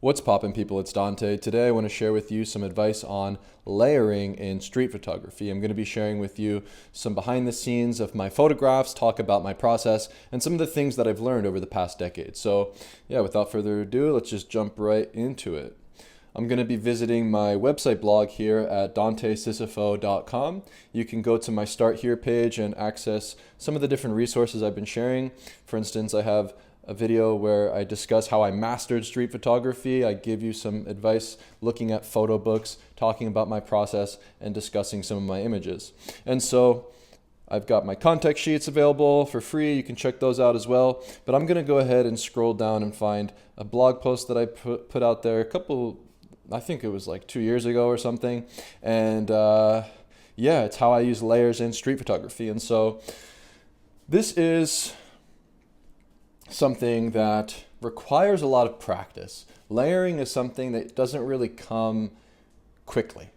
What's poppin', people? It's Dante. Today I want to share with you some advice on layering in street photography. I'm going to be sharing with you some behind the scenes of my photographs, talk about my process, and some of the things that I've learned over the past decade. So yeah, without further ado, let's just jump right into it. I'm going to be visiting my website blog here at dantesisifo.com. You can go to my Start Here page and access some of the different resources I've been sharing. For instance, I have a video where I discuss how I mastered street photography. I give you some advice looking at photo books, talking about my process, and discussing some of my images. And so I've got my contact sheets available for free. You can check those out as well. But I'm going to go ahead and scroll down and find a blog post that I put out there I think it was like 2 years ago or something. And yeah, it's how I use layers in street photography. And so this is something that requires a lot of practice. Layering is something that doesn't really come quickly.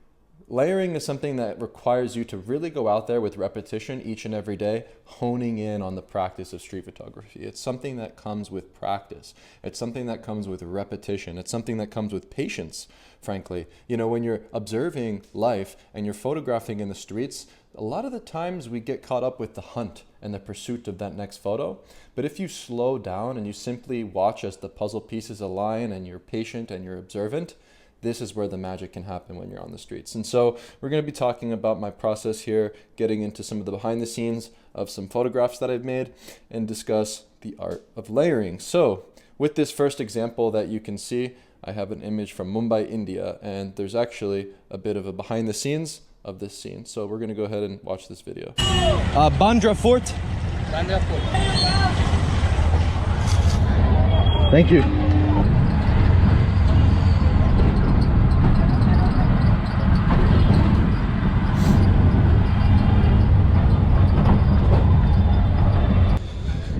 Layering is something that requires you to really go out there with repetition each and every day, honing in on the practice of street photography. It's something that comes with practice. It's something that comes with repetition. It's something that comes with patience, frankly. You know, when you're observing life and you're photographing in the streets, a lot of the times we get caught up with the hunt and the pursuit of that next photo. But if you slow down and you simply watch as the puzzle pieces align and you're patient and you're observant, this is where the magic can happen when you're on the streets. And so we're going to be talking about my process here, getting into some of the behind the scenes of some photographs that I've made, and discuss the art of layering. So with this first example that you can see, I have an image from Mumbai, India, and there's actually a bit of a behind the scenes of this scene. So we're going to go ahead and watch this video. Bandra Fort. Bandra Fort. Thank you.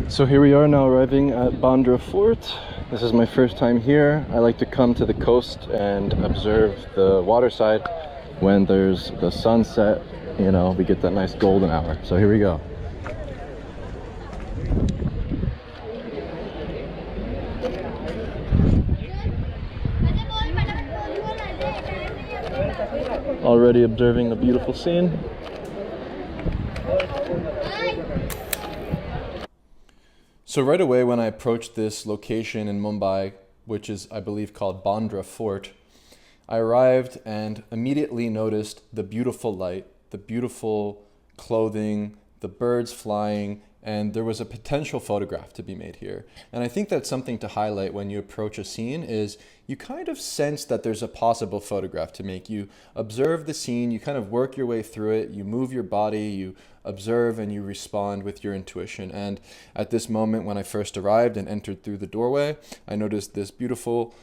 So here we are now arriving at Bandra Fort. This is my first time here. I like to come to the coast and observe the water side. When there's the sunset, you know, we get that nice golden hour. So here we go. Already observing a beautiful scene. So right away when I approached this location in Mumbai, which is I believe called Bandra Fort, I arrived and immediately noticed the beautiful light, the beautiful clothing, the birds flying, and there was a potential photograph to be made here. And I think that's something to highlight when you approach a scene is you kind of sense that there's a possible photograph to make. You observe the scene, you kind of work your way through it, you move your body, you observe and you respond with your intuition. And at this moment when I first arrived and entered through the doorway, I noticed this beautiful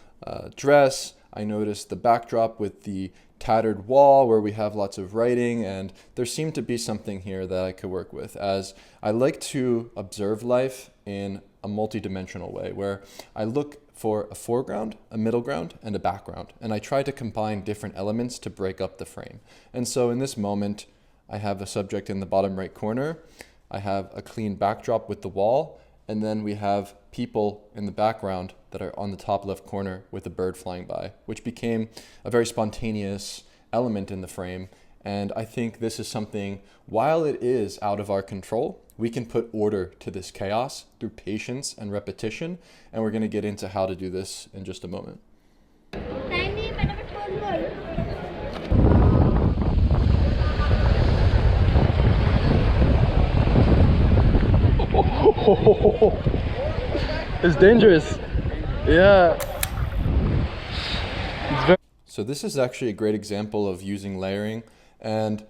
dress. I noticed the backdrop with the tattered wall where we have lots of writing, and there seemed to be something here that I could work with, as I like to observe life in a multi-dimensional way where I look for a foreground, a middle ground, and a background, and I try to combine different elements to break up the frame. And so in this moment, I have a subject in the bottom right corner, I have a clean backdrop with the wall, and then we have people in the background that are on the top left corner with a bird flying by, which became a very spontaneous element in the frame. And I think this is something, while it is out of our control, we can put order to this chaos through patience and repetition. And we're going to get into how to do this in just a moment. It's dangerous. Yeah. So this is actually a great example of using layering. And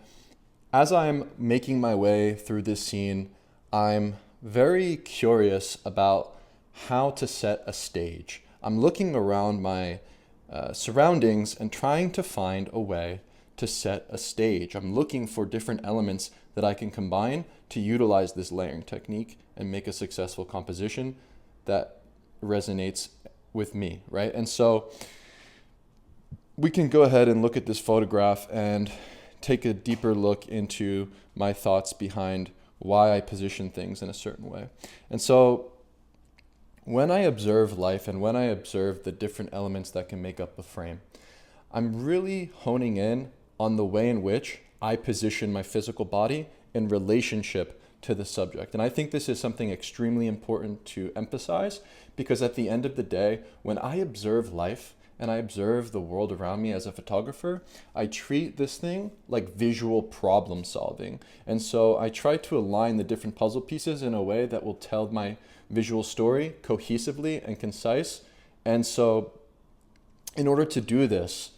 as I'm making my way through this scene, I'm very curious about how to set a stage. I'm looking around my surroundings and trying to find a way to set a stage. I'm looking for different elements that I can combine to utilize this layering technique and make a successful composition that resonates with me, right? And so we can go ahead and look at this photograph and take a deeper look into my thoughts behind why I position things in a certain way. And so when I observe life and when I observe the different elements that can make up a frame, I'm really honing in on the way in which I position my physical body in relationship to the subject. And I think this is something extremely important to emphasize, because at the end of the day, when I observe life and I observe the world around me as a photographer, I treat this thing like visual problem solving. And so I try to align the different puzzle pieces in a way that will tell my visual story cohesively and concise. And so in order to do this,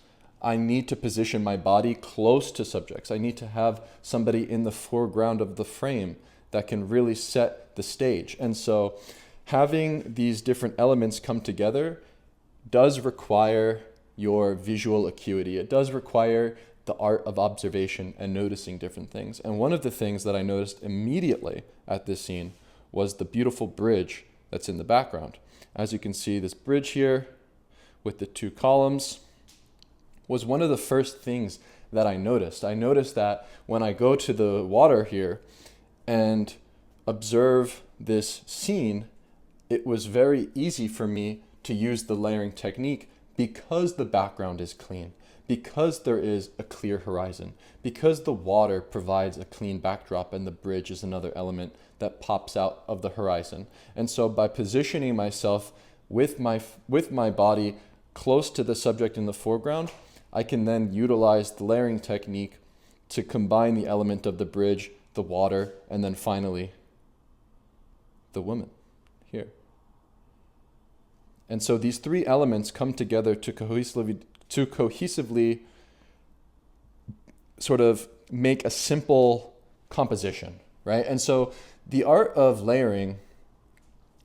I need to position my body close to subjects. I need to have somebody in the foreground of the frame that can really set the stage. And so having these different elements come together does require your visual acuity. It does require the art of observation and noticing different things. And one of the things that I noticed immediately at this scene was the beautiful bridge that's in the background. As you can see, this bridge here with the two columns was one of the first things that I noticed. I noticed that when I go to the water here and observe this scene, it was very easy for me to use the layering technique because the background is clean, because there is a clear horizon, because the water provides a clean backdrop and the bridge is another element that pops out of the horizon. And so by positioning myself with my body close to the subject in the foreground, I can then utilize the layering technique to combine the element of the bridge, the water, and then finally the woman here. And so these three elements come together to cohesively sort of make a simple composition, right? And so the art of layering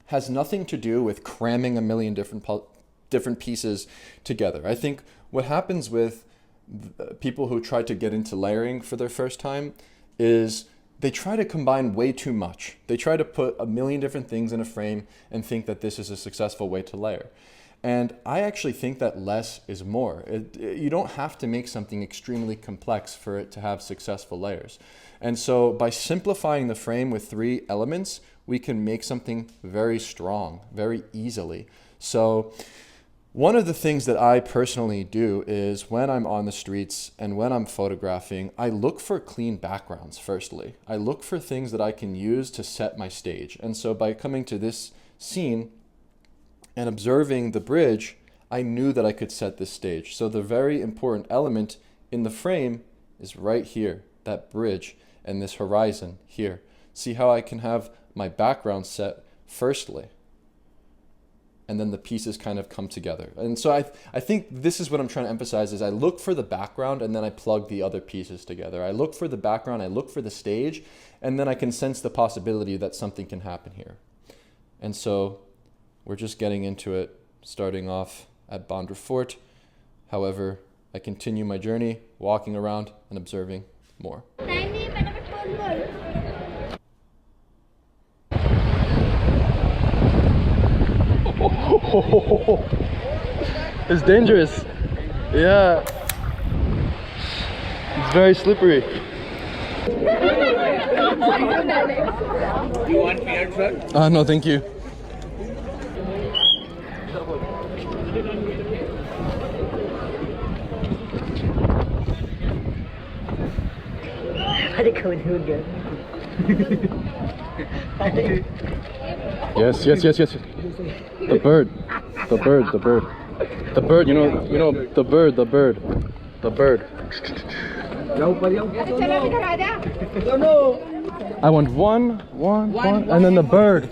has nothing to do with cramming a million different pieces together. I think what happens with people who try to get into layering for their first time is they try to combine way too much. They try to put a million different things in a frame and think that this is a successful way to layer. And I actually think that less is more. You don't have to make something extremely complex for it to have successful layers. And so by simplifying the frame with three elements, we can make something very strong, very easily. So one of the things that I personally do is when I'm on the streets and when I'm photographing, I look for clean backgrounds firstly. I look for things that I can use to set my stage. And so by coming to this scene and observing the bridge, I knew that I could set this stage. So the very important element in the frame is right here, that bridge and this horizon here. See how I can have my background set firstly, and then the pieces kind of come together. And so I think this is what I'm trying to emphasize is I look for the background and then I plug the other pieces together. I look for the background, I look for the stage, and then I can sense the possibility that something can happen here. And so we're just getting into it, starting off at Bandra Fort. However, I continue my journey, walking around and observing more. It's dangerous. Yeah. It's very slippery. You want beer, sir? No, thank you. Yes. The bird, the bird, you know, the bird. I want one, and then the bird.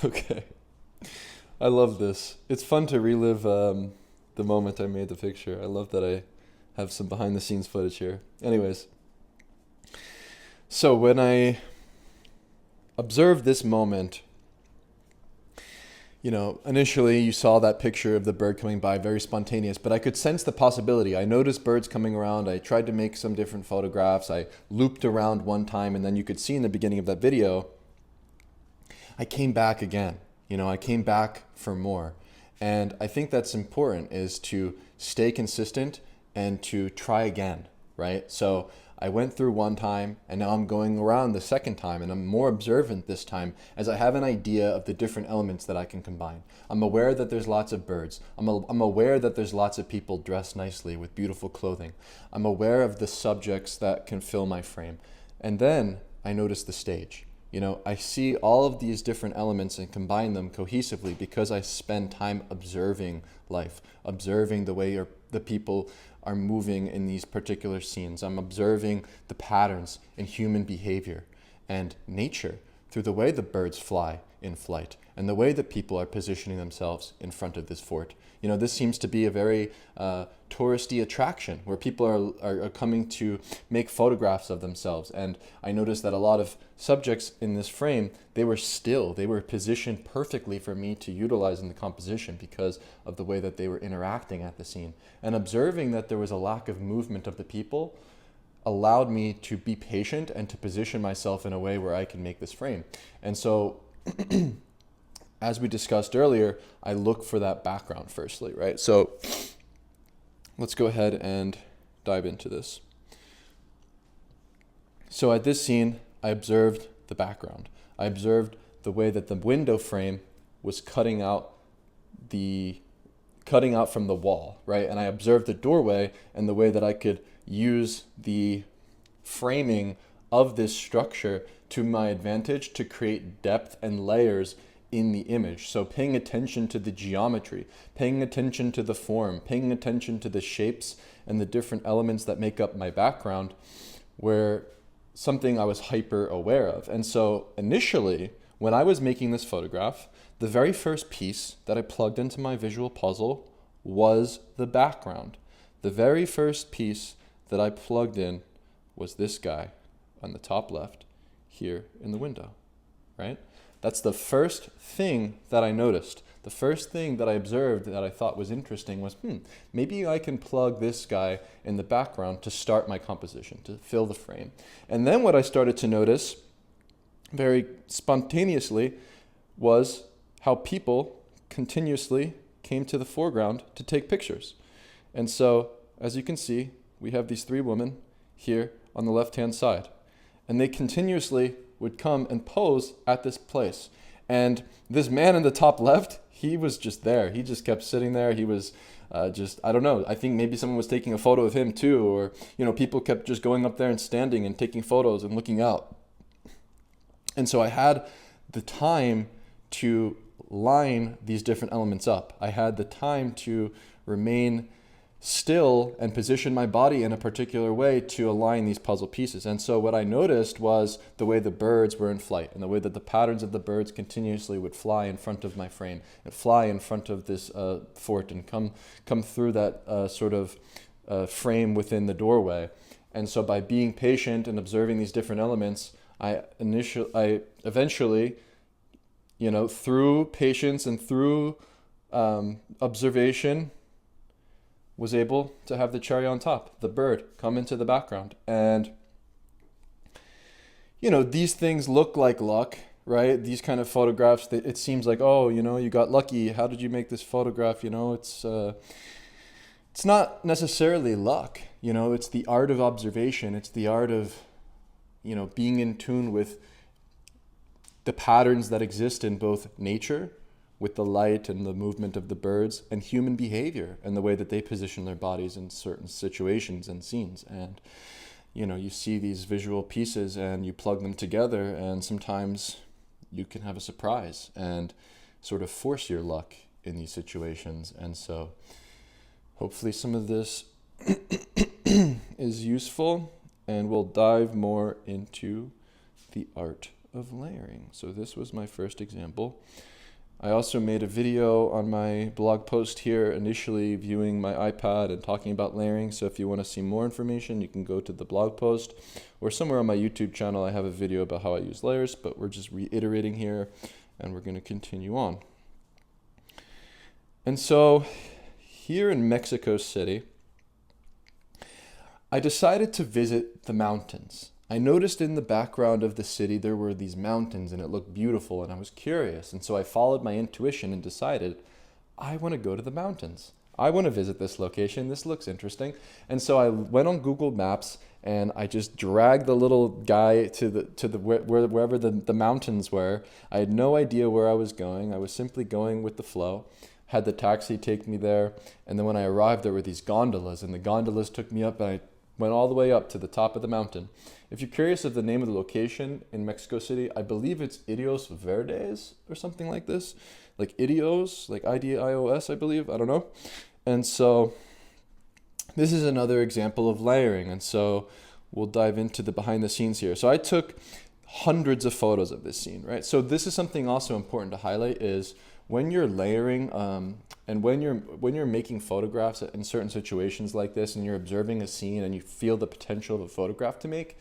Okay. I love this. It's fun to relive the moment I made the picture. I love that I have some behind the scenes footage here. Anyways, so when I observed this moment, you know, initially you saw that picture of the bird coming by, very spontaneous, but I could sense the possibility. I noticed birds coming around. I tried to make some different photographs. I looped around one time, and then you could see in the beginning of that video, I came back again. You know, I came back for more. And I think that's important, is to stay consistent and to try again, right? So I went through one time, and now I'm going around the second time, and I'm more observant this time as I have an idea of the different elements that I can combine. I'm aware that there's lots of birds. I'm aware that there's lots of people dressed nicely with beautiful clothing. I'm aware of the subjects that can fill my frame. And then I notice the stage. I see all of these different elements and combine them cohesively because I spend time observing life, observing the way the people are moving in these particular scenes. I'm observing the patterns in human behavior and nature through the way the birds fly in flight and the way that people are positioning themselves in front of this fort. This seems to be a very touristy attraction where people are coming to make photographs of themselves. And I noticed that a lot of subjects in this frame, they were still, they were positioned perfectly for me to utilize in the composition because of the way that they were interacting at the scene. And observing that there was a lack of movement of the people allowed me to be patient and to position myself in a way where I can make this frame. And so as we discussed earlier, I look for that background firstly, right? So let's go ahead and dive into this. So at this scene, I observed the background. I observed the way that the window frame was cutting out from the wall, right? And I observed the doorway and the way that I could use the framing of this structure to my advantage to create depth and layers in the image. So paying attention to the geometry, paying attention to the form, paying attention to the shapes and the different elements that make up my background were something I was hyper aware of. And so initially, when I was making this photograph, the very first piece that I plugged into my visual puzzle was the background. The very first piece that I plugged in was this guy on the top left here in the window, right? That's the first thing that I noticed. The first thing that I observed that I thought was interesting was, maybe I can plug this guy in the background to start my composition, to fill the frame. And then what I started to notice very spontaneously was how people continuously came to the foreground to take pictures. And so, as you can see, we have these three women here on the left-hand side. And they continuously would come and pose at this place. And this man in the top left, he was just there. He just kept sitting there. He was I don't know. I think maybe someone was taking a photo of him too, or, people kept just going up there and standing and taking photos and looking out. And so I had the time to line these different elements up. I had the time to remain still and position my body in a particular way to align these puzzle pieces. And so what I noticed was the way the birds were in flight and the way that the patterns of the birds continuously would fly in front of my frame and fly in front of this fort and come through that sort of frame within the doorway. And so by being patient and observing these different elements, I eventually, through patience and through observation, was able to have the cherry on top, the bird, come into the background. And, these things look like luck, right? These kind of photographs, it seems like, you got lucky. How did you make this photograph? It's not necessarily luck. It's the art of observation. It's the art of, being in tune with the patterns that exist in both nature, with the light and the movement of the birds, and human behavior and the way that they position their bodies in certain situations and scenes. And, you see these visual pieces and you plug them together, and sometimes you can have a surprise and sort of force your luck in these situations. And so hopefully some of this is useful, and we'll dive more into the art of layering. So this was my first example. I also made a video on my blog post here, initially viewing my iPad and talking about layering. So if you want to see more information, you can go to the blog post, or somewhere on my YouTube channel I have a video about how I use layers, but we're just reiterating here and we're going to continue on. And so here in Mexico City, I decided to visit the mountains. I noticed in the background of the city there were these mountains and it looked beautiful, and I was curious. And so I followed my intuition and decided, I want to go to the mountains. I want to visit this location. This looks interesting. And so I went on Google Maps and I just dragged the little guy to the wherever the mountains were. I had no idea where I was going. I was simply going with the flow. Had the taxi take me there, and then when I arrived, there were these gondolas, and the gondolas took me up, and I went all the way up to the top of the mountain. If you're curious of the name of the location in Mexico City, I believe it's Indios Verdes or something like this, like Idios, like IDIOS, I believe. I don't know. And so this is another example of layering, and so we'll dive into the behind the scenes here. So I took hundreds of photos of this scene, right? So this is something also important to highlight is when you're layering and when you're making photographs in certain situations like this and you're observing a scene and you feel the potential of a photograph to make,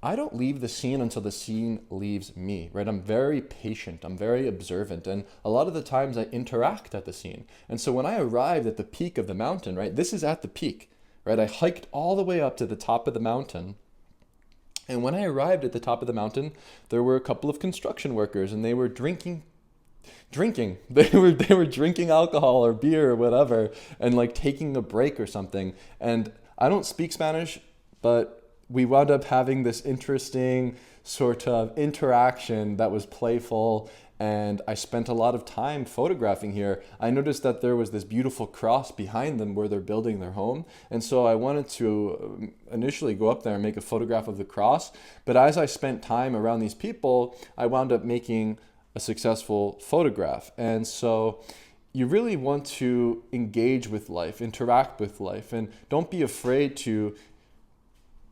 I don't leave the scene until the scene leaves me, right? I'm very patient, I'm very observant, and a lot of the times I interact at the scene. And so when I arrived at the peak of the mountain, right, this is at the peak, right? I hiked all the way up to the top of the mountain. And when I arrived at the top of the mountain, there were a couple of construction workers and they were drinking. They were drinking alcohol or beer or whatever and like taking a break or something. And I don't speak Spanish, but we wound up having this interesting sort of interaction that was playful, and I spent a lot of time photographing here. I noticed that there was this beautiful cross behind them where they're building their home, and so I wanted to initially go up there and make a photograph of the cross, but as I spent time around these people, I wound up making a successful photograph. And so you really want to engage with life, interact with life, and don't be afraid to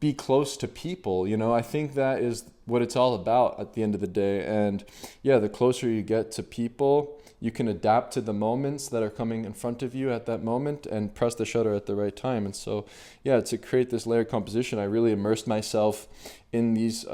be close to people. You know, I think that is what it's all about at the end of the day. And yeah, the closer you get to people, you can adapt to the moments that are coming in front of you at that moment and press the shutter at the right time. And so yeah, to create this layered composition, I really immersed myself in these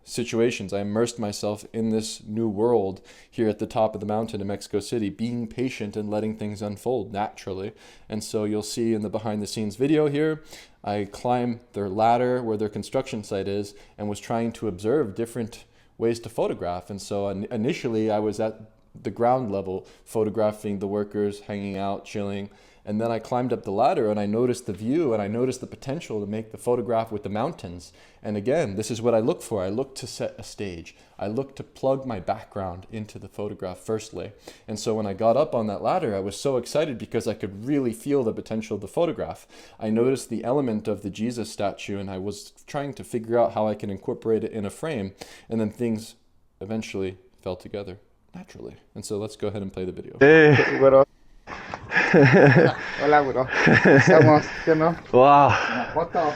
situations. I immersed myself in this new world here at the top of the mountain in Mexico City, being patient and letting things unfold naturally. And so you'll see in the behind the scenes video here, I climbed their ladder where their construction site is and was trying to observe different ways to photograph. And so initially I was at the ground level photographing the workers hanging out, chilling. And then I climbed up the ladder and I noticed the view and I noticed the potential to make the photograph with the mountains. And again, this is what I look for. I look to set a stage. I look to plug my background into the photograph firstly. And so when I got up on that ladder, I was so excited because I could really feel the potential of the photograph. I noticed the element of the Jesus statue and I was trying to figure out how I can incorporate it in a frame. And then things eventually fell together naturally. And so let's go ahead and play the video. Hey. Hola, bro. Estamos, ¿sí o no? Wow. La foto.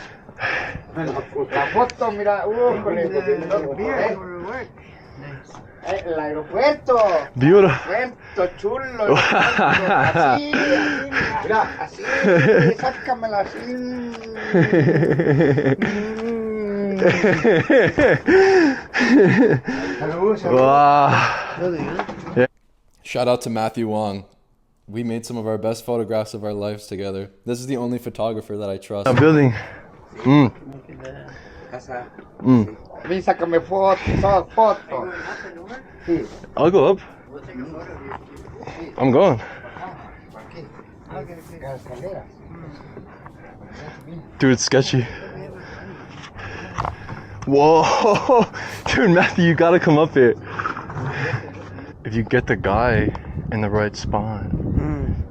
La foto, mira. Con el el aeropuerto. Beautiful. Aeropuerto chulo. Así, mira, así. Sácamela así. Wow. Shout out to Matthew Wong. We made some of our best photographs of our lives together. This is the only photographer that I trust. I'm building. Ven, sácame foto. Sí. I'll go up. I'm going. Dude, it's sketchy. Whoa. Dude, Matthew, you gotta come up here. If you get the guy in the right spot,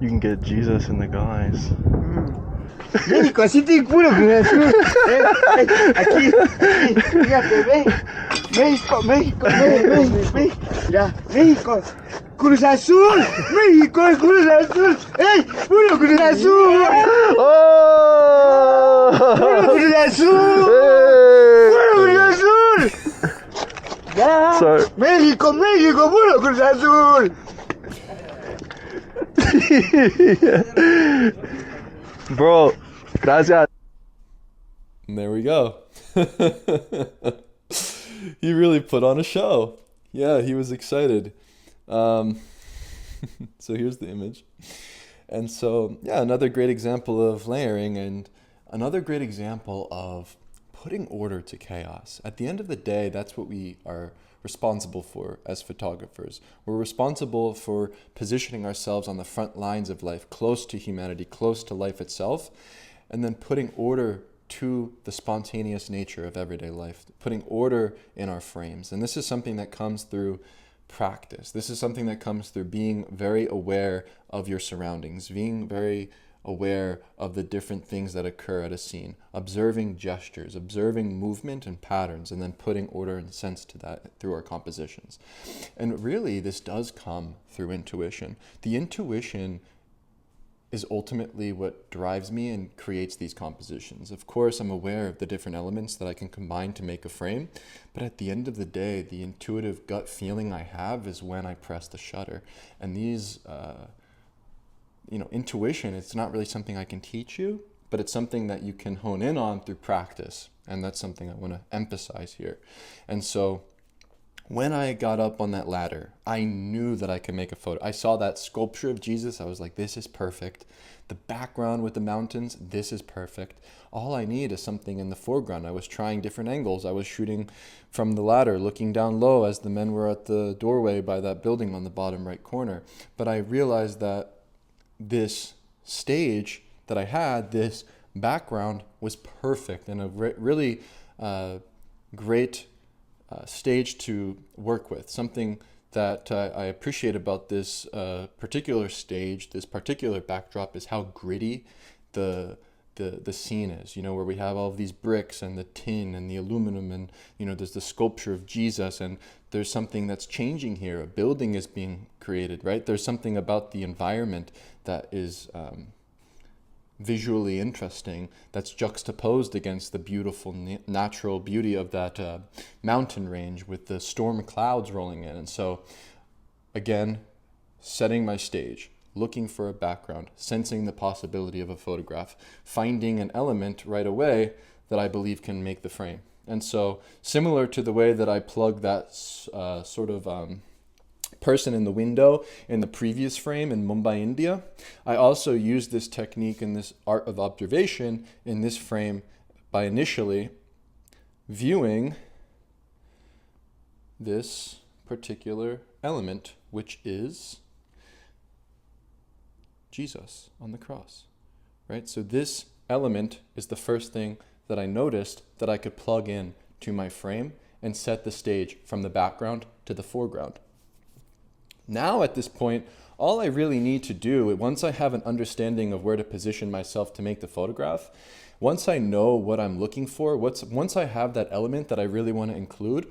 you can get Jesus in the guys. Jericho, así te juro que aquí, fíjate, ve. México, mira, México, Cruz Azul, México, Cruz Azul, ¡ey! ¡Puro Cruz Azul! Oh! ¡Puro Cruz Azul! ¡Puro Cruz Azul! ¡Ya! Sorry. México, puro Cruz Azul! Bro, gracias. And there we go. He really put on a show. Yeah, he was excited. So here's the image. And so, yeah, another great example of layering and another great example of putting order to chaos. At the end of the day, that's what we are responsible for as photographers. We're responsible for positioning ourselves on the front lines of life, close to humanity, close to life itself, and then putting order to the spontaneous nature of everyday life, putting order in our frames. And this is something that comes through practice. This is something that comes through being very aware of your surroundings, being very aware of the different things that occur at a scene, observing gestures, observing movement and patterns, and then putting order and sense to that through our compositions. And really, this does come through intuition. The intuition is ultimately what drives me and creates these compositions. Of course, I'm aware of the different elements that I can combine to make a frame, but at the end of the day, the intuitive gut feeling I have is when I press the shutter. And these, intuition, it's not really something I can teach you, but it's something that you can hone in on through practice. And that's something I want to emphasize here. And so when I got up on that ladder, I knew that I could make a photo. I saw that sculpture of Jesus. I was like, this is perfect. The background with the mountains, this is perfect. All I need is something in the foreground. I was trying different angles. I was shooting from the ladder, looking down low as the men were at the doorway by that building on the bottom right corner. But I realized that this stage that I had, this background, was perfect and a really great stage to work with. Something that I appreciate about this particular stage, this particular backdrop, is how gritty the scene is, where we have all of these bricks and the tin and the aluminum, and there's the sculpture of Jesus, and there's something that's changing here. A building is being created, right? There's something about the environment that is visually interesting, that's juxtaposed against the beautiful natural beauty of that mountain range with the storm clouds rolling in. And so, again, setting my stage, looking for a background, sensing the possibility of a photograph, finding an element right away that I believe can make the frame. And so, similar to the way that I plugged that person in the window in the previous frame in Mumbai, India, I also used this technique and this art of observation in this frame by initially viewing this particular element, which is Jesus on the cross, right? So this element is the first thing that I noticed that I could plug in to my frame and set the stage from the background to the foreground. Now at this point, all I really need to do, once I have an understanding of where to position myself to make the photograph, once I know what I'm looking for, once I have that element that I really want to include,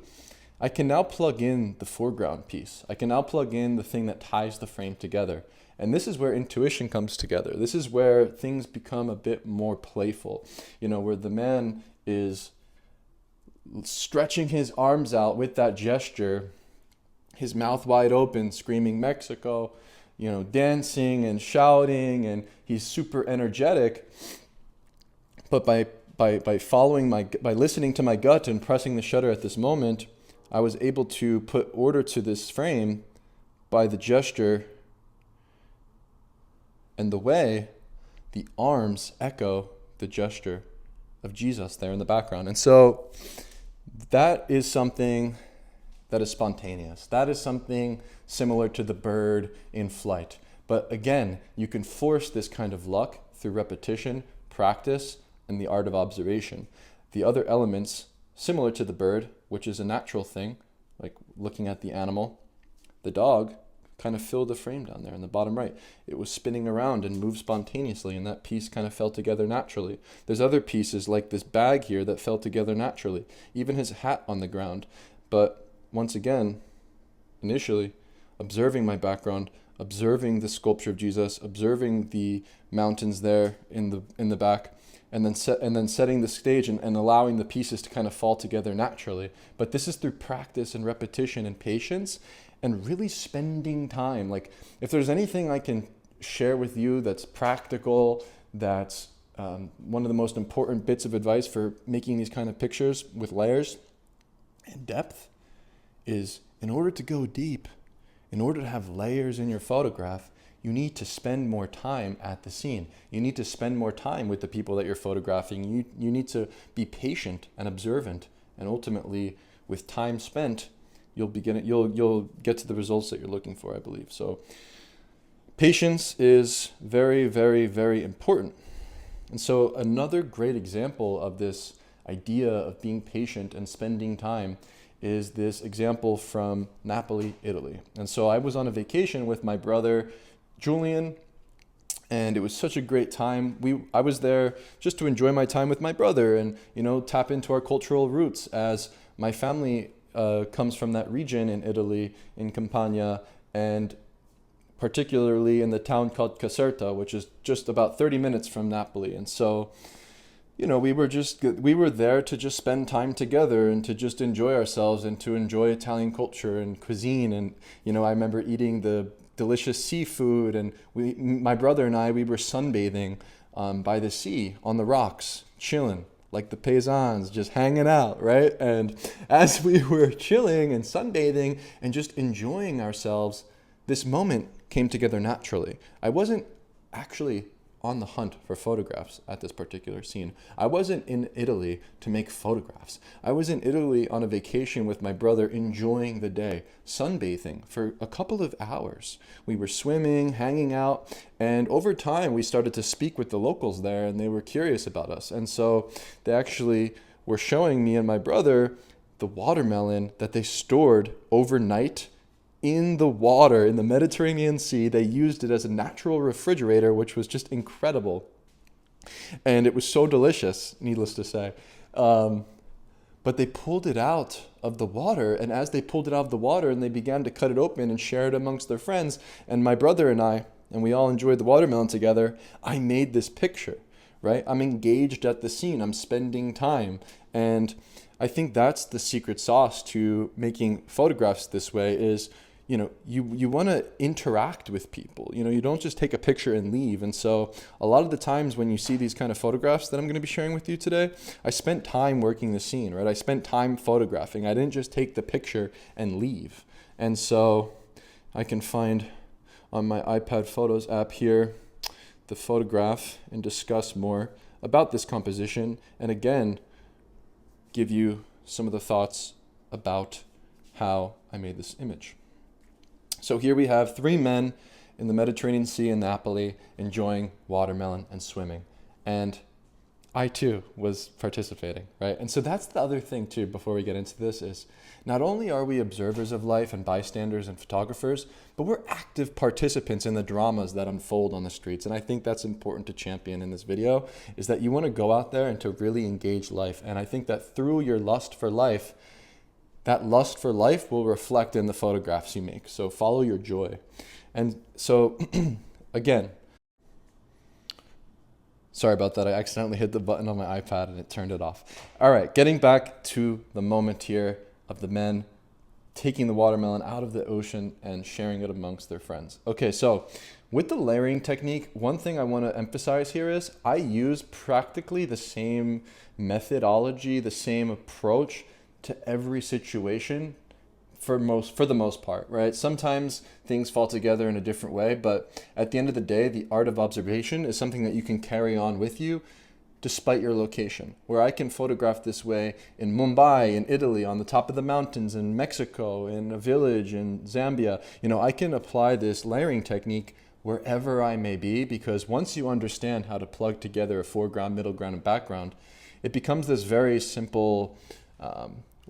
I can now plug in the foreground piece. I can now plug in the thing that ties the frame together. And this is where intuition comes together. This is where things become a bit more playful, where the man is stretching his arms out with that gesture, his mouth wide open, screaming Mexico, dancing and shouting, and he's super energetic. But by listening to my gut and pressing the shutter at this moment, I was able to put order to this frame by the gesture and the way the arms echo the gesture of Jesus there in the background. And so that is something that is spontaneous. That is something similar to the bird in flight. But again, you can force this kind of luck through repetition, practice, and the art of observation. The other elements, similar to the bird, which is a natural thing, like looking at the animal, the dog kind of filled the frame down there in the bottom right. It was spinning around and moved spontaneously, and that piece kind of fell together naturally. There's other pieces like this bag here that fell together naturally, even his hat on the ground. But once again, initially, observing my background, observing the sculpture of Jesus, observing the mountains there in the back, and then setting the stage and allowing the pieces to kind of fall together naturally. But this is through practice and repetition and patience and really spending time. Like, if there's anything I can share with you that's practical, that's one of the most important bits of advice for making these kind of pictures with layers and depth, is in order to go deep, in order to have layers in your photograph, you need to spend more time at the scene. You need to spend more time with the people that you're photographing. You need to be patient and observant. And ultimately, with time spent, you'll get to the results that you're looking for, I believe. So patience is very, very, very important. And so another great example of this idea of being patient and spending time is this example from Napoli, Italy. And so I was on a vacation with my brother Julian, and it was such a great time. I was there just to enjoy my time with my brother and, tap into our cultural roots, as my family comes from that region in Italy, in Campania, and particularly in the town called Caserta, which is just about 30 minutes from Napoli. And so, we were there to just spend time together and to just enjoy ourselves and to enjoy Italian culture and cuisine. And, I remember eating the delicious seafood, and my brother and I, we were sunbathing by the sea on the rocks, chilling like the paysans, just hanging out, right? And as we were chilling and sunbathing and just enjoying ourselves, this moment came together naturally. I wasn't actually on the hunt for photographs at this particular scene. I wasn't in Italy to make photographs. I was in Italy on a vacation with my brother, enjoying the day, sunbathing for a couple of hours. We were swimming, hanging out, and over time we started to speak with the locals there, and they were curious about us. And so they actually were showing me and my brother the watermelon that they stored overnight in the water in the Mediterranean Sea. They used it as a natural refrigerator, which was just incredible. And it was so delicious, needless to say. But they pulled it out of the water, and as they pulled it out of the water and they began to cut it open and share it amongst their friends, and my brother and I, and we all enjoyed the watermelon together, I made this picture, right? I'm engaged at the scene. I'm spending time. And I think that's the secret sauce to making photographs this way is, you want to interact with people. You don't just take a picture and leave. And so a lot of the times when you see these kind of photographs that I'm going to be sharing with you today, I spent time working the scene, right? I spent time photographing. I didn't just take the picture and leave. And so I can find on my iPad Photos app here the photograph and discuss more about this composition, and again give you some of the thoughts about how I made this image. So here we have three men in the Mediterranean Sea in Napoli enjoying watermelon and swimming. And I too was participating, right? And so that's the other thing too, before we get into this, is not only are we observers of life and bystanders and photographers, but we're active participants in the dramas that unfold on the streets. And I think that's important to champion in this video, is that you want to go out there and to really engage life. And I think that through your lust for life, that lust for life will reflect in the photographs you make. So follow your joy. And so again, sorry about that. I accidentally hit the button on my iPad and it turned it off. All right, getting back to the moment here of the men taking the watermelon out of the ocean and sharing it amongst their friends. Okay, so with the layering technique, one thing I want to emphasize here is I use practically the same methodology, the same approach to every situation for the most part, right? Sometimes things fall together in a different way, but at the end of the day, the art of observation is something that you can carry on with you despite your location. Where I can photograph this way in Mumbai, in Italy, on the top of the mountains, in Mexico, in a village, in Zambia, I can apply this layering technique wherever I may be, because once you understand how to plug together a foreground, middle ground, and background, it becomes this very simple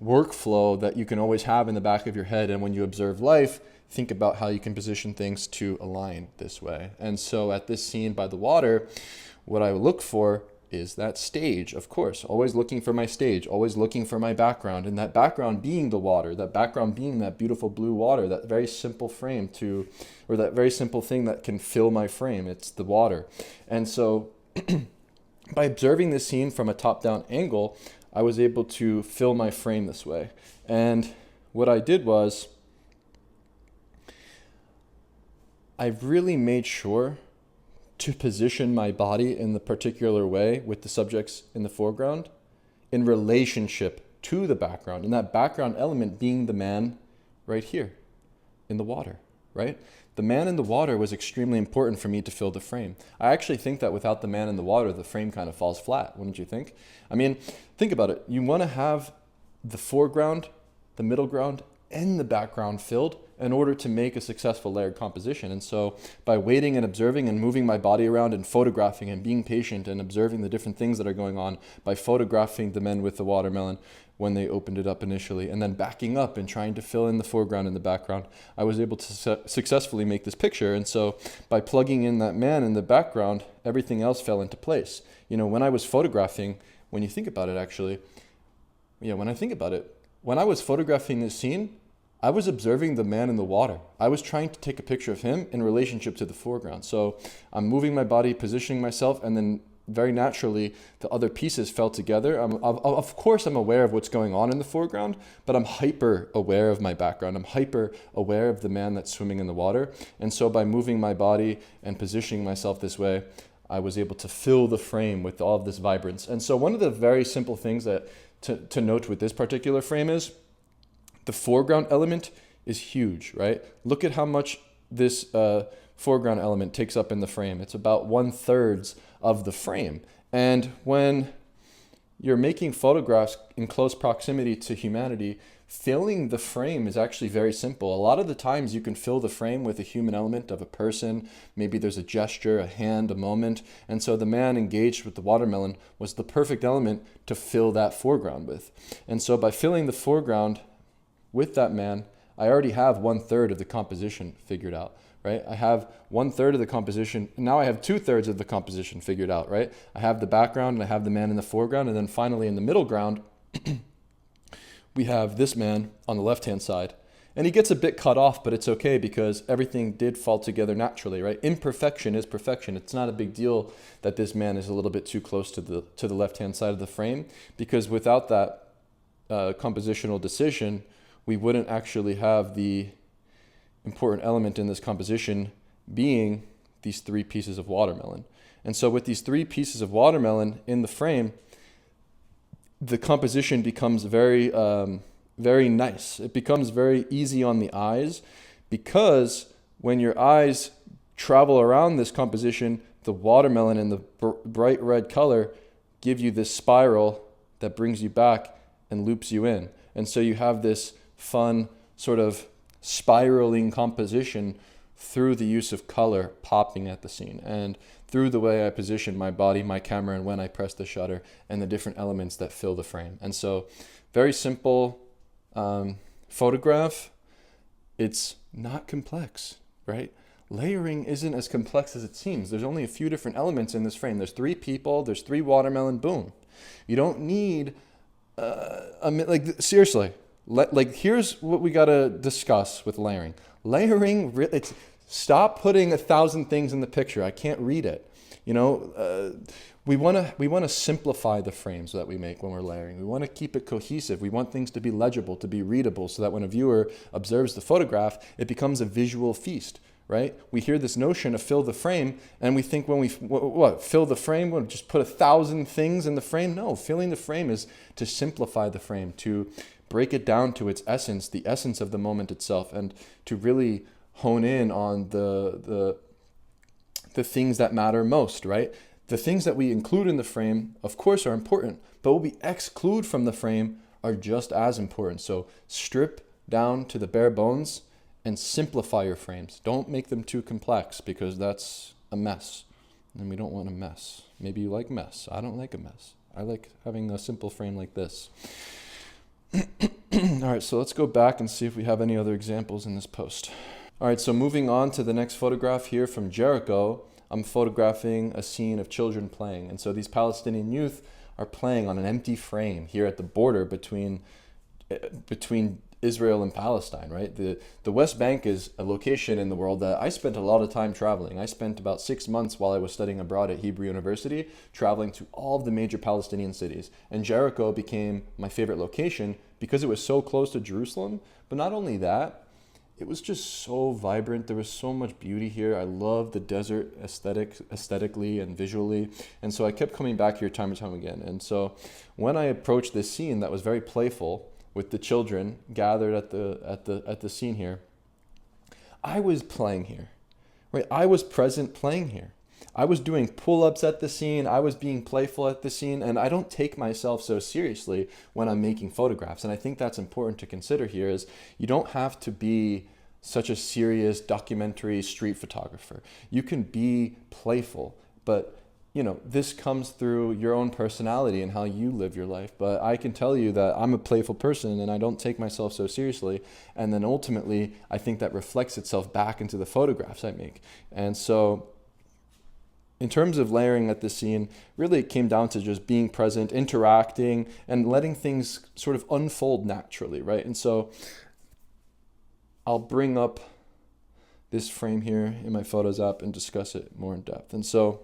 workflow that you can always have in the back of your head. And when you observe life, think about how you can position things to align this way. And so at this scene by the water, what I look for is that stage, of course, always looking for my stage, always looking for my background, and that background being the water, that background being that beautiful blue water, that very simple frame or that very simple thing that can fill my frame. It's the water. And so by observing this scene from a top-down angle, I was able to fill my frame this way. And what I did was I really made sure to position my body in the particular way with the subjects in the foreground in relationship to the background, and that background element being the man right here in the water, right? The man in the water was extremely important for me to fill the frame. I actually think that without the man in the water, the frame kind of falls flat, wouldn't you think? I mean, think about it. You want to have the foreground, the middle ground, and the background filled in order to make a successful layered composition. And so by waiting and observing and moving my body around and photographing and being patient and observing the different things that are going on, by photographing the men with the watermelon when they opened it up initially, and then backing up and trying to fill in the foreground and the background, I was able to successfully make this picture. And so by plugging in that man in the background, everything else fell into place. You know, when I was photographing, when you think about it, actually, when I think about it, when I was photographing this scene, I was observing the man in the water. I was trying to take a picture of him in relationship to the foreground. So I'm moving my body, positioning myself, and then very naturally the other pieces fell together. Of course, I'm aware of what's going on in the foreground, but I'm hyper aware of my background. I'm hyper aware of the man that's swimming in the water. And so by moving my body and positioning myself this way, I was able to fill the frame with all of this vibrance. And so one of the very simple things that to note with this particular frame is the foreground element is huge, right? Look at how much this foreground element takes up in the frame. It's about 1/3 of the frame. And when you're making photographs in close proximity to humanity, filling the frame is actually very simple. A lot of the times you can fill the frame with a human element of a person. Maybe there's a gesture, a hand, a moment. And so the man engaged with the watermelon was the perfect element to fill that foreground with. And so by filling the foreground with that man, I already have 1/3 of the composition figured out, right? I have 1/3 of the composition. Now I have 2/3 of the composition figured out, right? I have the background and I have the man in the foreground. And then finally in the middle ground, we have this man on the left-hand side. And he gets a bit cut off, but it's okay because everything did fall together naturally, right? Imperfection is perfection. It's not a big deal that this man is a little bit too close to the left-hand side of the frame, because without that compositional decision, we wouldn't actually have the important element in this composition being these 3 pieces of watermelon. And so with these 3 pieces of watermelon in the frame, the composition becomes very, very nice. It becomes very easy on the eyes, because when your eyes travel around this composition, the watermelon and the bright red color give you this spiral that brings you back and loops you in. And so you have this fun sort of spiraling composition through the use of color popping at the scene, and through the way I position my body, my camera, and when I press the shutter, and the different elements that fill the frame. And so very simple photograph. It's not complex, right? Layering isn't as complex as it seems. There's only a few different elements in this frame. There's 3 people, there's 3 watermelon, boom. You don't need, seriously. Here's what we gotta discuss with layering. Layering, it's stop putting 1,000 things in the picture. I can't read it. We wanna simplify the frames that we make when we're layering. We wanna keep it cohesive. We want things to be legible, to be readable, so that when a viewer observes the photograph, it becomes a visual feast, right? We hear this notion of fill the frame, and we think when we fill the frame, we'll just put 1,000 things in the frame. No, filling the frame is to simplify the frame, to break it down to its essence, the essence of the moment itself, and to really hone in on the things that matter most, right? The things that we include in the frame, of course, are important, but what we exclude from the frame are just as important. So strip down to the bare bones and simplify your frames. Don't make them too complex, because that's a mess, and we don't want a mess. Maybe you like mess. I don't like a mess. I like having a simple frame like this. All right, so let's go back and see if we have any other examples in this post. All right, so moving on to the next photograph here from Jericho, I'm photographing a scene of children playing. And so these Palestinian youth are playing on an empty frame here at the border between Israel and Palestine, right? The West Bank is a location in the world that I spent a lot of time traveling. I spent about 6 months while I was studying abroad at Hebrew University, traveling to all of the major Palestinian cities. And Jericho became my favorite location because it was so close to Jerusalem. But not only that, it was just so vibrant. There was so much beauty here. I love the desert aesthetically and visually. And so I kept coming back here time and time again. And so when I approached this scene that was very playful, with the children gathered at the scene here, I was playing here, right? I was present playing here. I was doing pull-ups at the scene, I was being playful at the scene, and I don't take myself so seriously when I'm making photographs. And I think that's important to consider here is you don't have to be such a serious documentary street photographer. You can be playful, but this comes through your own personality and how you live your life. But I can tell you that I'm a playful person and I don't take myself so seriously. And then ultimately, I think that reflects itself back into the photographs I make. And so in terms of layering at the scene, really it came down to just being present, interacting, and letting things sort of unfold naturally, right? And so I'll bring up this frame here in my Photos app and discuss it more in depth. And so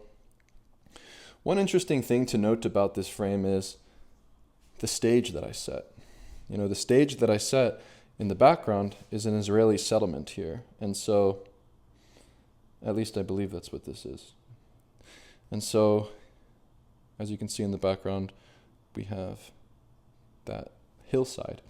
one interesting thing to note about this frame is the stage that I set. The stage that I set in the background is an Israeli settlement here. And so, at least I believe that's what this is. And so, as you can see in the background, we have that hillside.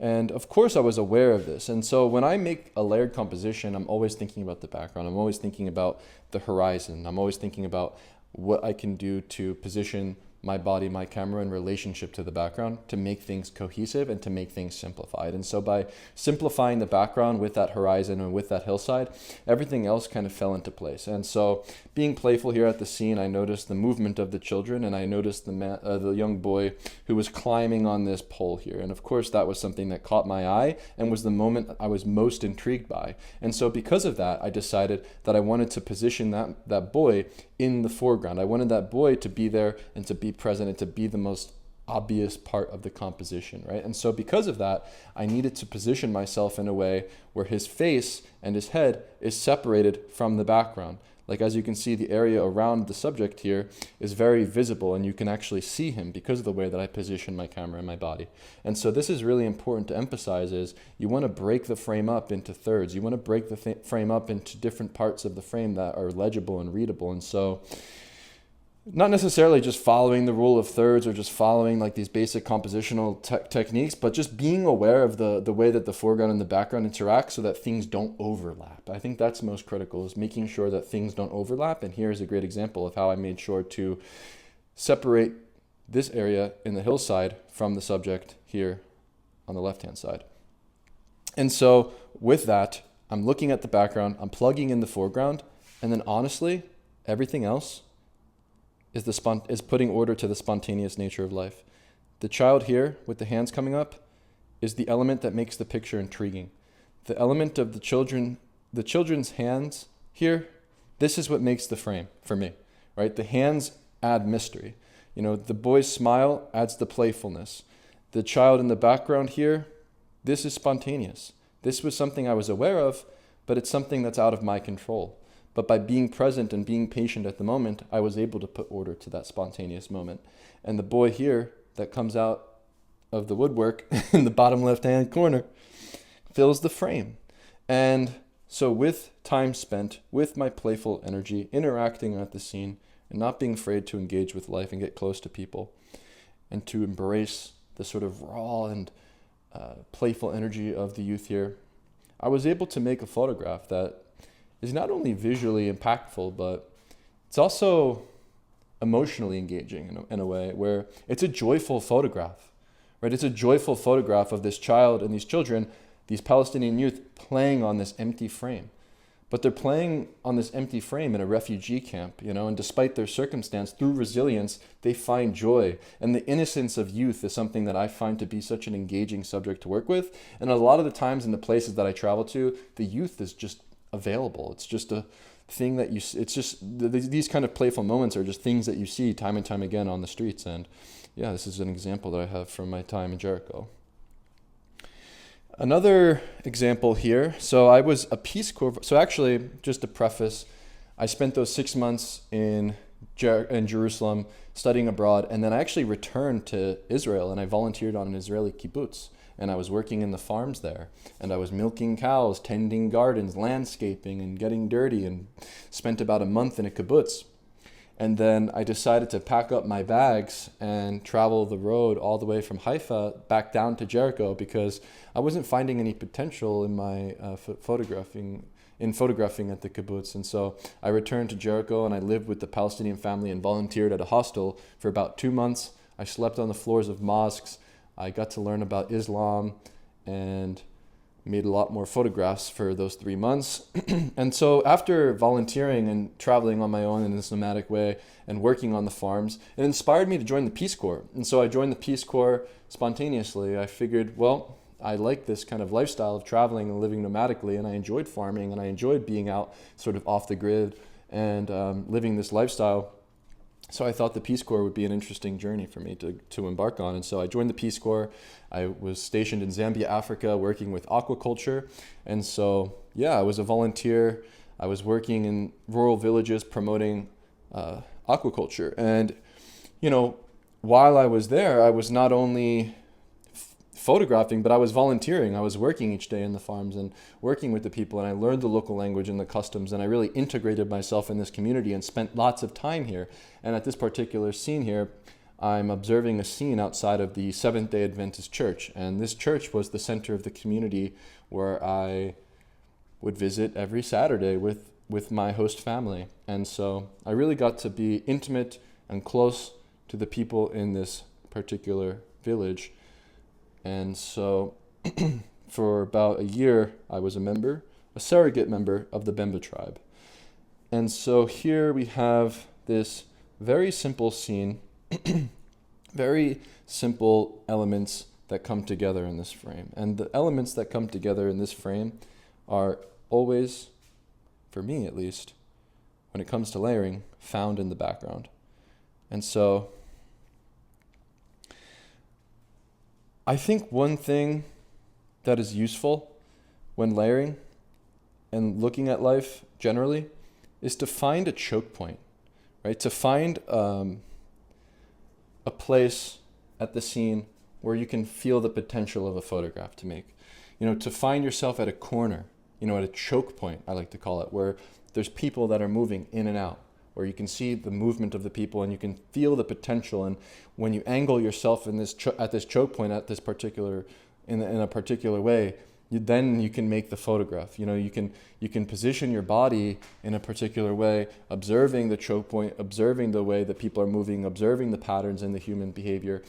And of course I was aware of this. And so when I make a layered composition, I'm always thinking about the background. I'm always thinking about the horizon. I'm always thinking about what I can do to position my body, my camera in relationship to the background to make things cohesive and to make things simplified. And so by simplifying the background with that horizon and with that hillside, everything else kind of fell into place. And so being playful here at the scene, I noticed the movement of the children, and I noticed the young boy who was climbing on this pole here. And of course that was something that caught my eye and was the moment I was most intrigued by. And so because of that, I decided that I wanted to position that boy in the foreground. I wanted that boy to be there and to be present and to be the most obvious part of the composition, right? And so because of that, I needed to position myself in a way where his face and his head is separated from the background. Like, as you can see, the area around the subject here is very visible, and you can actually see him because of the way that I position my camera and my body. And so this is really important to emphasize is you want to break the frame up into thirds. You want to break the frame up into different parts of the frame that are legible and readable. And so not necessarily just following the rule of thirds or just following like these basic compositional techniques, but just being aware of the way that the foreground and the background interact so that things don't overlap. I think that's most critical, is making sure that things don't overlap. And here's a great example of how I made sure to separate this area in the hillside from the subject here on the left-hand side. And so with that, I'm looking at the background, I'm plugging in the foreground, and then honestly, everything else is putting order to the spontaneous nature of life. The child here with the hands coming up is the element that makes the picture intriguing. The element of the children's hands here, this is what makes the frame for me, right? The hands add mystery. The boy's smile adds the playfulness. The child in the background here, this is spontaneous. This was something I was aware of, but it's something that's out of my control. But by being present and being patient at the moment, I was able to put order to that spontaneous moment. And the boy here that comes out of the woodwork in the bottom left-hand corner fills the frame. And so with time spent, with my playful energy, interacting at the scene, and not being afraid to engage with life and get close to people, and to embrace the sort of raw and playful energy of the youth here, I was able to make a photograph that is not only visually impactful, but it's also emotionally engaging in a way where it's a joyful photograph, right? It's a joyful photograph of this child and these children, these Palestinian youth playing on this empty frame. But they're playing on this empty frame in a refugee camp, and despite their circumstance, through resilience, they find joy. And the innocence of youth is something that I find to be such an engaging subject to work with. And a lot of the times in the places that I travel to, the youth is just available. It's just a thing that these kind of playful moments are just things that you see time and time again on the streets. And yeah, this is an example that I have from my time in Jericho. Another example here. So I was a Peace Corps. So actually, just to preface, I spent those 6 months in Jerusalem studying abroad, and then I actually returned to Israel and I volunteered on an Israeli kibbutz. And I was working in the farms there, and I was milking cows, tending gardens, landscaping, and getting dirty, and spent about a month in a kibbutz. And then I decided to pack up my bags and travel the road all the way from Haifa back down to Jericho because I wasn't finding any potential in my photographing in photographing at the kibbutz. And so I returned to Jericho and I lived with the Palestinian family and volunteered at a hostel for about 2 months. I slept on the floors of mosques. I got to learn about Islam and made a lot more photographs for those 3 months. And so after volunteering and traveling on my own in this nomadic way and working on the farms, it inspired me to join the Peace Corps. And so I joined the Peace Corps spontaneously. I figured, well, I like this kind of lifestyle of traveling and living nomadically, and I enjoyed farming and I enjoyed being out sort of off the grid and living this lifestyle. So I thought the Peace Corps would be an interesting journey for me to embark on. And so I joined the Peace Corps. I was stationed in Zambia, Africa, working with aquaculture. And so, yeah, I was a volunteer. I was working in rural villages promoting aquaculture. And, you know, while I was there, I was not only photographing, but I was volunteering. I was working each day in the farms and working with the people, and I learned the local language and the customs, and I really integrated myself in this community and spent lots of time here. And at this particular scene here, I'm observing a scene outside of the Seventh-day Adventist church, and this church was the center of the community where I would visit every Saturday with my host family. And so I really got to be intimate and close to the people in this particular village. And so for about a year, I was a surrogate member of the Bemba tribe. And so here we have this very simple scene, very simple elements that come together in this frame. And the elements that come together in this frame are always, for me at least, when it comes to layering, found in the background. And so I think one thing that is useful when layering and looking at life generally is to find a choke point, right? To find a place at the scene where you can feel the potential of a photograph to make. You know, to find yourself at a corner, you know, at a choke point, I like to call it, where there's people that are moving in and out, where you can see the movement of the people and you can feel the potential. And when you angle yourself in this at this choke point at this particular in a particular way, then you can make the photograph. You know, you can position your body in a particular way, observing the choke point, observing the way that people are moving, observing the patterns in the human behavior,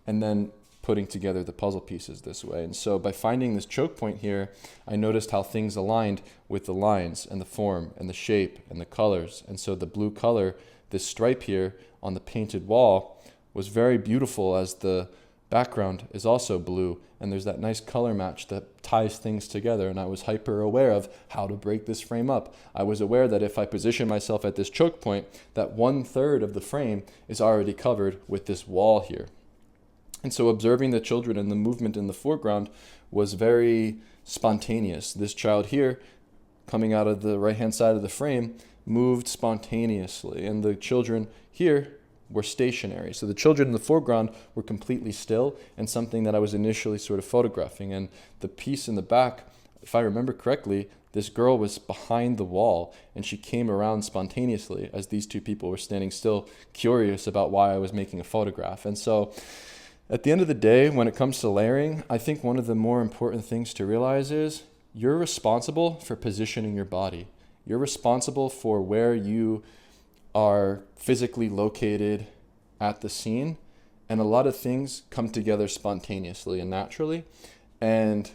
and then putting together the puzzle pieces this way. And so by finding this choke point here, I noticed how things aligned with the lines and the form and the shape and the colors. And so the blue color, this stripe here on the painted wall, was very beautiful as the background is also blue. And there's that nice color match that ties things together. And I was hyper aware of how to break this frame up. I was aware that if I position myself at this choke point, that 1/3 of the frame is already covered with this wall here. And so observing the children and the movement in the foreground was very spontaneous. This child here, coming out of the right-hand side of the frame, moved spontaneously. And the children here were stationary. So the children in the foreground were completely still, and something that I was initially sort of photographing. And the piece in the back, if I remember correctly, this girl was behind the wall, and she came around spontaneously as these two people were standing still, curious about why I was making a photograph. And so at the end of the day, when it comes to layering, I think one of the more important things to realize is you're responsible for positioning your body. You're responsible for where you are physically located at the scene. And a lot of things come together spontaneously and naturally. And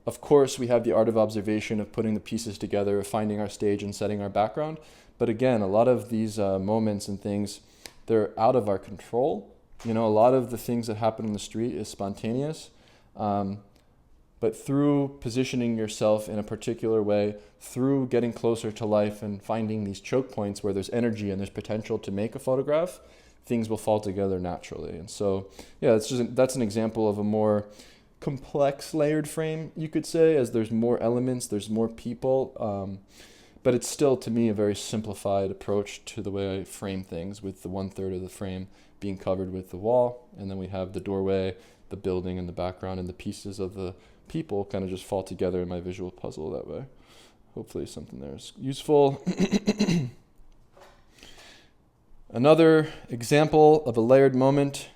of course, we have the art of observation, of putting the pieces together, of finding our stage and setting our background. But again, a lot of these moments and things, they're out of our control. You know, a lot of the things that happen in the street is spontaneous, but through positioning yourself in a particular way, through getting closer to life and finding these choke points where there's energy and there's potential to make a photograph, things will fall together naturally. And so, yeah, that's an example of a more complex layered frame, you could say, as there's more elements, there's more people, but it's still, to me, a very simplified approach to the way I frame things, with the 1/3 of the frame being covered with the wall, and then we have the doorway, the building in the background, and the pieces of the people kind of just fall together in my visual puzzle that way. Hopefully something there is useful. Another example of a layered moment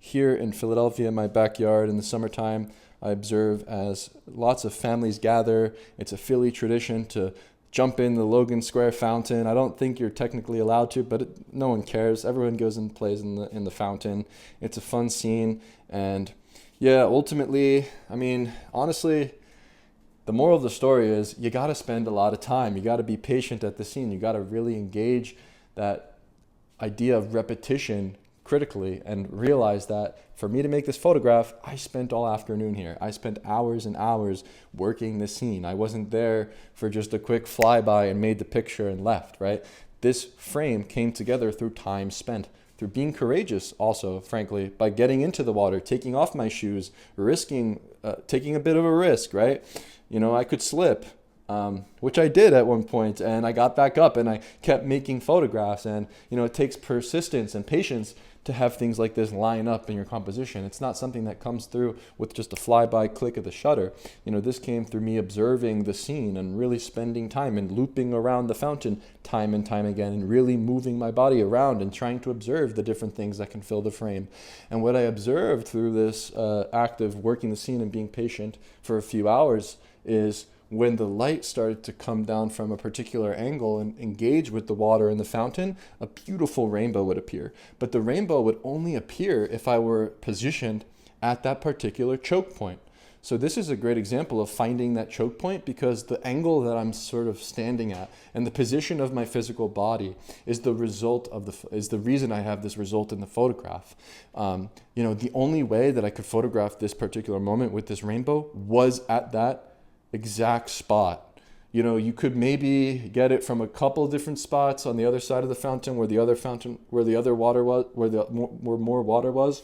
here in Philadelphia, in my backyard in the summertime. I observe as lots of families gather. It's a Philly tradition to jump in the Logan Square fountain. I don't think you're technically allowed to, but no one cares. Everyone goes and plays in the fountain. It's a fun scene. And yeah, ultimately, I mean, honestly, the moral of the story is you got to spend a lot of time. You got to be patient at the scene. You got to really engage that idea of repetition critically and realize that for me to make this photograph, I spent all afternoon here. I spent hours and hours working the scene. I wasn't there for just a quick flyby and made the picture and left, right? This frame came together through time spent, through being courageous also, frankly, by getting into the water, taking off my shoes, risking, taking a bit of a risk, right? You know, I could slip, which I did at one point, and I got back up and I kept making photographs. And, you know, it takes persistence and patience to have things like this line up in your composition. It's not something that comes through with just a flyby click of the shutter. You know, this came through me observing the scene and really spending time and looping around the fountain time and time again and really moving my body around and trying to observe the different things that can fill the frame. And what I observed through this act of working the scene and being patient for a few hours is when the light started to come down from a particular angle and engage with the water in the fountain, a beautiful rainbow would appear. But the rainbow would only appear if I were positioned at that particular choke point. So this is a great example of finding that choke point, because the angle that I'm sort of standing at and the position of my physical body is the result of is the reason I have this result in the photograph. You know, the only way that I could photograph this particular moment with this rainbow was at that exact spot. You know, you could maybe get it from a couple different spots on the other side of the fountain where the other water was, where more water was.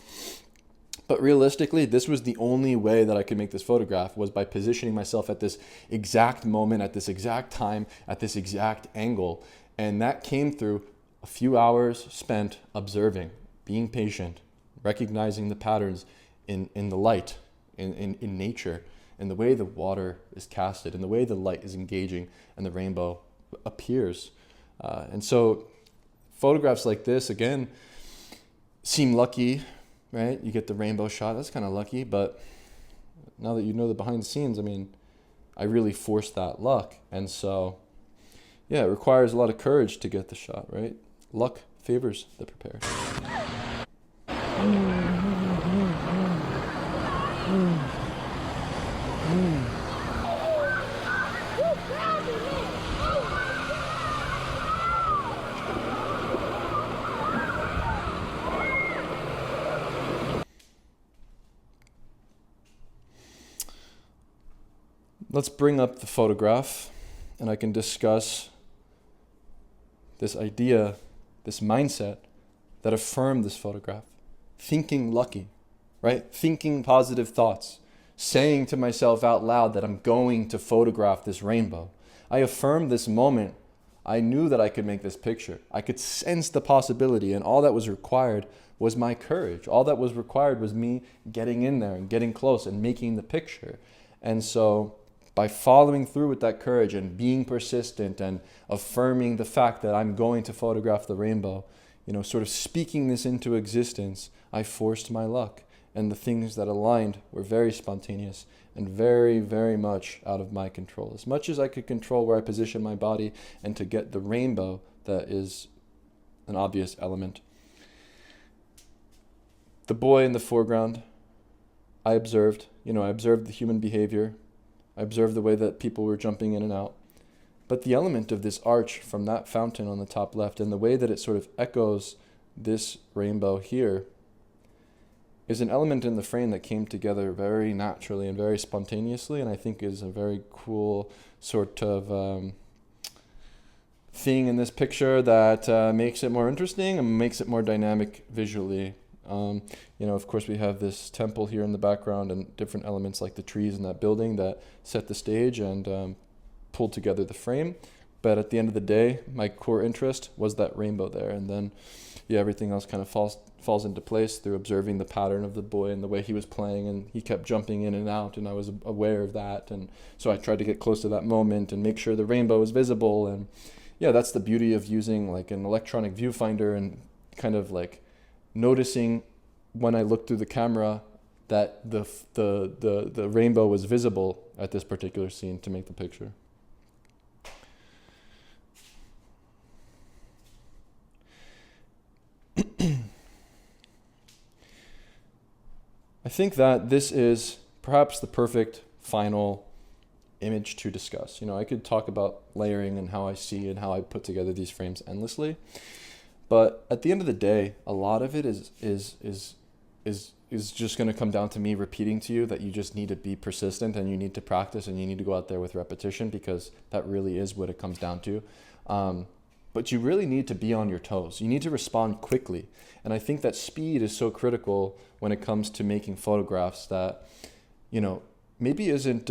But realistically, this was the only way that I could make this photograph, was by positioning myself at this exact moment, at this exact time, at this exact angle. And that came through a few hours spent observing, being patient, recognizing the patterns in the light, in nature, and the way the water is casted and the way the light is engaging and the rainbow appears. And so photographs like this, again, seem lucky, right? You get the rainbow shot, that's kind of lucky. But now that you know the behind the scenes, I mean, I really forced that luck. And so, yeah, it requires a lot of courage to get the shot, right? Luck favors the prepared. Let's bring up the photograph and I can discuss this idea, this mindset that affirmed this photograph. Thinking lucky, right? Thinking positive thoughts, saying to myself out loud that I'm going to photograph this rainbow. I affirmed this moment. I knew that I could make this picture. I could sense the possibility, and all that was required was my courage. All that was required was me getting in there and getting close and making the picture. And so by following through with that courage and being persistent and affirming the fact that I'm going to photograph the rainbow, you know, sort of speaking this into existence, I forced my luck. And the things that aligned were very spontaneous and very, very much out of my control. As much as I could control where I position my body and to get the rainbow, that is an obvious element. The boy in the foreground, I observed the human behavior. I observed the way that people were jumping in and out. But the element of this arch from that fountain on the top left and the way that it sort of echoes this rainbow here is an element in the frame that came together very naturally and very spontaneously, and I think is a very cool sort of thing in this picture that makes it more interesting and makes it more dynamic visually. You know, of course, we have this temple here in the background and different elements like the trees in that building that set the stage and pulled together the frame. But at the end of the day, my core interest was that rainbow there. And then, yeah, everything else kind of falls into place through observing the pattern of the boy and the way he was playing. And he kept jumping in and out, and I was aware of that. And so I tried to get close to that moment and make sure the rainbow was visible. And yeah, that's the beauty of using like an electronic viewfinder and kind of like noticing when I look through the camera that the rainbow was visible at this particular scene to make the picture. I think that this is perhaps the perfect final image to discuss. You know, I could talk about layering and how I see and how I put together these frames endlessly, but at the end of the day, a lot of it is just going to come down to me repeating to you that you just need to be persistent and you need to practice and you need to go out there with repetition, because that really is what it comes down to. But you really need to be on your toes. You need to respond quickly. And I think that speed is so critical when it comes to making photographs that, you know, maybe isn't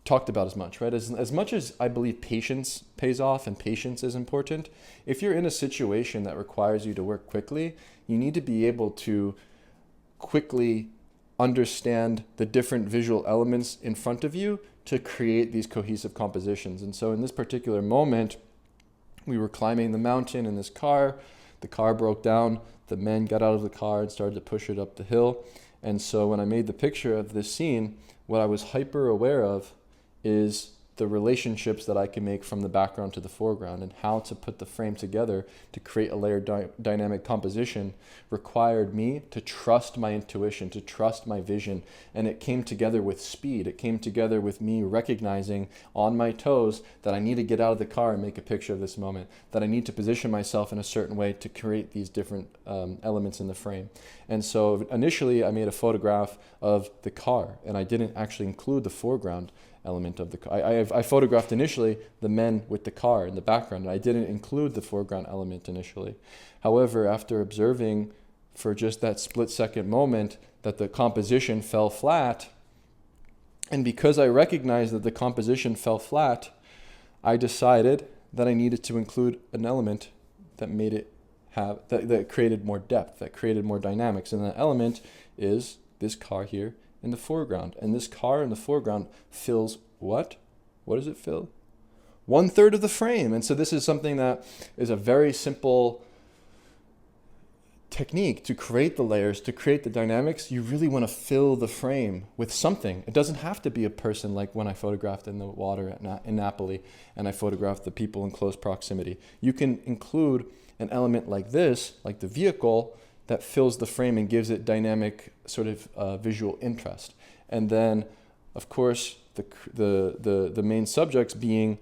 talked about as much, right? As much as I believe patience pays off and patience is important, if you're in a situation that requires you to work quickly, you need to be able to quickly understand the different visual elements in front of you to create these cohesive compositions. And so in this particular moment, we were climbing the mountain in this car. The car broke down. The men got out of the car and started to push it up the hill. And so when I made the picture of this scene, what I was hyper aware of is the relationships that I can make from the background to the foreground, and how to put the frame together to create a layered dynamic composition required me to trust my intuition, to trust my vision. And it came together with speed. It came together with me recognizing on my toes that I need to get out of the car and make a picture of this moment, that I need to position myself in a certain way to create these different elements in the frame. And so initially I made a photograph of the car, and I didn't actually include the foreground element of the car. I photographed initially the men with the car in the background, and I didn't include the foreground element initially. However, after observing for just that split-second moment that the composition fell flat, and because I recognized that the composition fell flat, I decided that I needed to include an element that made it have, that created more depth, that created more dynamics. And that element is this car here in the foreground. And this car in the foreground fills what? What does it fill? 1/3 of the frame. And so this is something that is a very simple technique to create the layers, to create the dynamics. You really want to fill the frame with something. It doesn't have to be a person, like when I photographed in the water in Napoli and I photographed the people in close proximity. You can include an element like this, like the vehicle, that fills the frame and gives it dynamic sort of visual interest. And then, of course, the main subjects being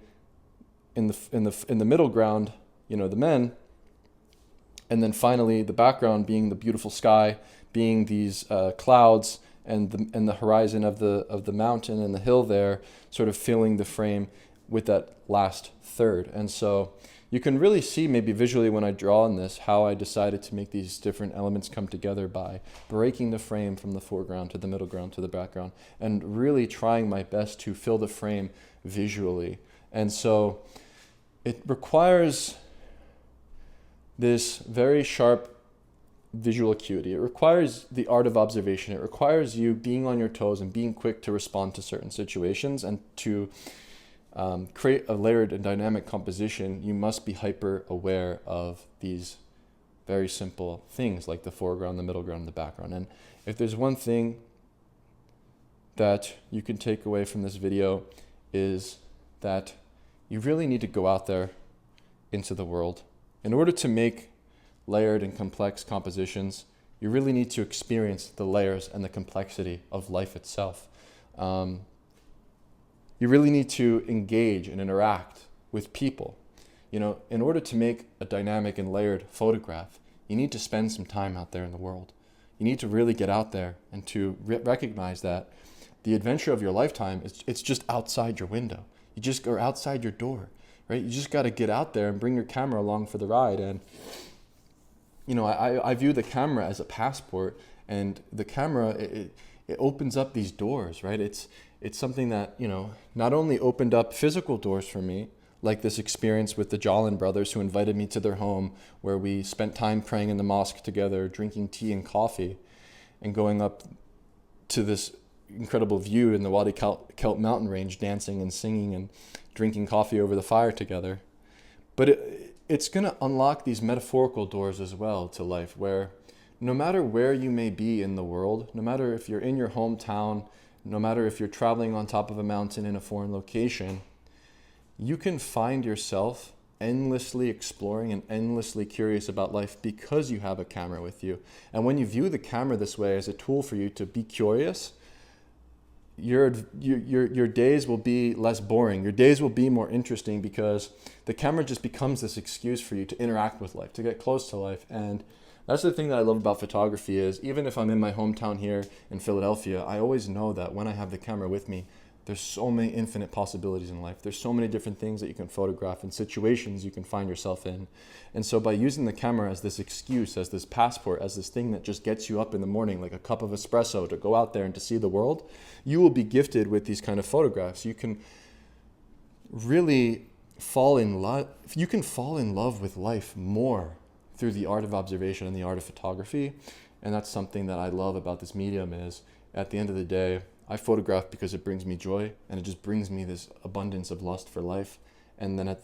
in the middle ground, you know, the men, and then finally the background being the beautiful sky, being these clouds and the horizon of the mountain and the hill there, sort of filling the frame with that last third. And so you can really see maybe visually when I draw on this how I decided to make these different elements come together by breaking the frame from the foreground to the middle ground to the background and really trying my best to fill the frame visually. And so it requires this very sharp visual acuity. It requires the art of observation. It requires you being on your toes and being quick to respond to certain situations, and to create a layered and dynamic composition, you must be hyper aware of these very simple things like the foreground, the middle ground, and the background. And if there's one thing that you can take away from this video, is that you really need to go out there into the world. In order to make layered and complex compositions, you really need to experience the layers and the complexity of life itself. You really need to engage and interact with people. You know, in order to make a dynamic and layered photograph, you need to spend some time out there in the world. You need to really get out there and to recognize that the adventure of your lifetime, it's just outside your window. You just are outside your door, right? You just got to get out there and bring your camera along for the ride. And, you know, I view the camera as a passport, and the camera, it opens up these doors, right? It's something that, you know, not only opened up physical doors for me, like this experience with the Jolin brothers who invited me to their home, where we spent time praying in the mosque together, drinking tea and coffee, and going up to this incredible view in the Wadi Kelt mountain range, dancing and singing and drinking coffee over the fire together. But it's going to unlock these metaphorical doors as well to life, where no matter where you may be in the world, no matter if you're in your hometown, no matter if you're traveling on top of a mountain in a foreign location, you can find yourself endlessly exploring and endlessly curious about life because you have a camera with you. And when you view the camera this way as a tool for you to be curious, your days will be less boring. Your days will be more interesting because the camera just becomes this excuse for you to interact with life, to get close to life. And that's the thing that I love about photography is even if I'm in my hometown here in Philadelphia, I always know that when I have the camera with me, there's so many infinite possibilities in life. There's so many different things that you can photograph and situations you can find yourself in. And so by using the camera as this excuse, as this passport, as this thing that just gets you up in the morning like a cup of espresso to go out there and to see the world, you will be gifted with these kind of photographs. You can really fall in love. You can fall in love with life more through the art of observation and the art of photography. And that's something that I love about this medium is at the end of the day, I photograph because it brings me joy and it just brings me this abundance of lust for life. And then at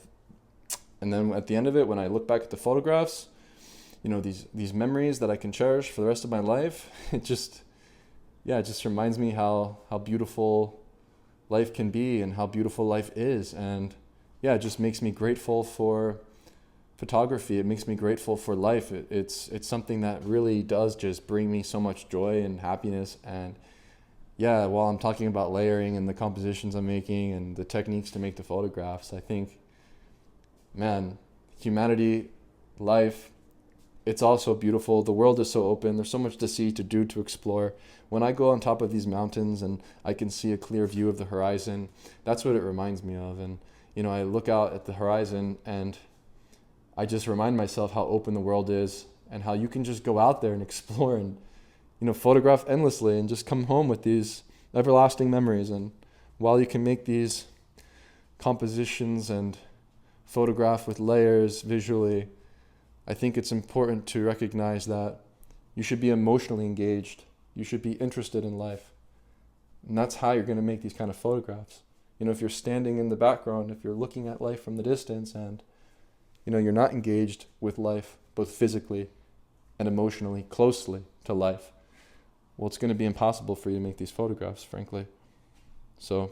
the end of it, when I look back at the photographs, you know, these memories that I can cherish for the rest of my life, it just reminds me how beautiful life can be and how beautiful life is. And yeah, it just makes me grateful for photography. It makes me grateful for life. It's something that really does just bring me so much joy and happiness. And yeah, while I'm talking about layering and the compositions I'm making and the techniques to make the photographs, I think, man, humanity, life, it's all so beautiful. The world is so open. There's so much to see, to do, to explore. When I go on top of these mountains and I can see a clear view of the horizon, that's what it reminds me of. And, you know, I look out at the horizon and I just remind myself how open the world is and how you can just go out there and explore and, you know, photograph endlessly and just come home with these everlasting memories. And while you can make these compositions and photograph with layers visually, I think it's important to recognize that you should be emotionally engaged. You should be interested in life. And that's how you're going to make these kind of photographs. You know, if you're standing in the background, if you're looking at life from the distance and, you know, you're not engaged with life, both physically and emotionally, closely to life, well, it's going to be impossible for you to make these photographs, frankly. So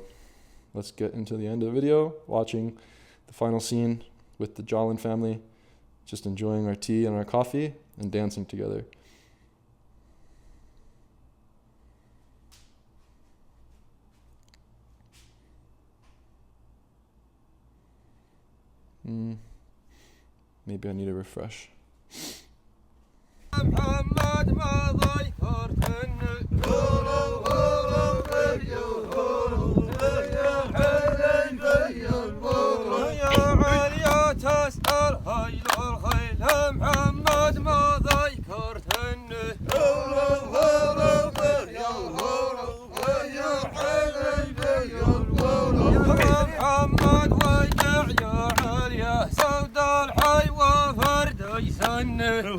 let's get into the end of the video, watching the final scene with the Jolin family, just enjoying our tea and our coffee and dancing together. Maybe I need a refresh. سود الحي وفرد يسنه